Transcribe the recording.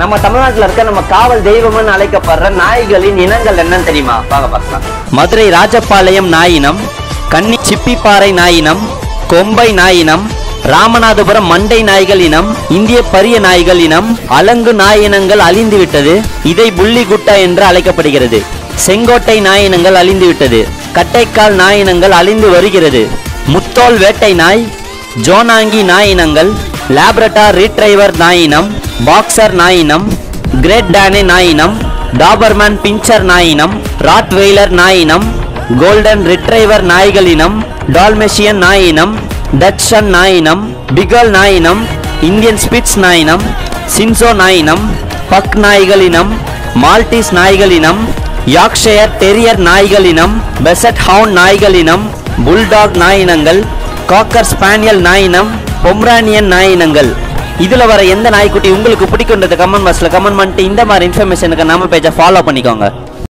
நம்ம தமிழ்நாட்டுல இருக்க நம்ம காவல் தெய்வம்னு அழைக்கப்படுற நாய்களின் இனங்கள் என்னன்னு தெரியுமா? பார்க்கலாம். மதுரை ராஜபாளையம் நாயினம், கன்னி சிப்பிப்பாறை நாயினம், கொம்பை நாயினம், ராமநாதபுரம் மண்டை நாய்கள் இனம், இந்திய பரிய நாய்கள் இனம், அலங்கு நாயினங்கள் அழிந்துவிட்டது. இதை புள்ளிகுட்டா என்று அழைக்கப்படுகிறது. செங்கோட்டை நாயினங்கள் அழிந்துவிட்டது. கட்டைக்கால் நாயினங்கள் அழிந்து வருகிறது. முத்தோல் வேட்டை நாய், ஜோனாங்கி நாயினங்கள், லேப்ரடார் ரீட்ரைவர் நாயினம், பாக்சர் நாயினம், கிரேட் டானே நாயினம், டாபர்மேன் பிஞ்சர் நாயினம், ராட்வெய்லர் நாயினம், கோல்டன் ரிட்ரைவர் நாய்களினம், டால்மெஷியன் நாயினம், டச்சன் நாயினம், பிகல் நாயினம், இந்தியன் ஸ்பிட்ஸ் நாயினம், சின்சோ நாயினம், பக் நாய்களினம், மால்டீஸ் நாய்களினம், யாக்ஷயர் டெரியர் நாய்களினம், பெசட் ஹவுண்ட் நாய்களினம், புல்டாக் நாயினங்கள், காக்கர் ஸ்பானியல் நாயினம், பொம்ரானியன் நாயினங்கள். இதுல வர எந்த நாய்க்குட்டி உங்களுக்கு பிடிக்கும்ன்றத கமெண்ட் பாக்ஸ்ல கமெண்ட் பண்ணிட்டு இந்த மாதிரி இன்ஃபர்மேஷனுக்கு நம்ம பேஜை ஃபாலோ பண்ணிக்கோங்க.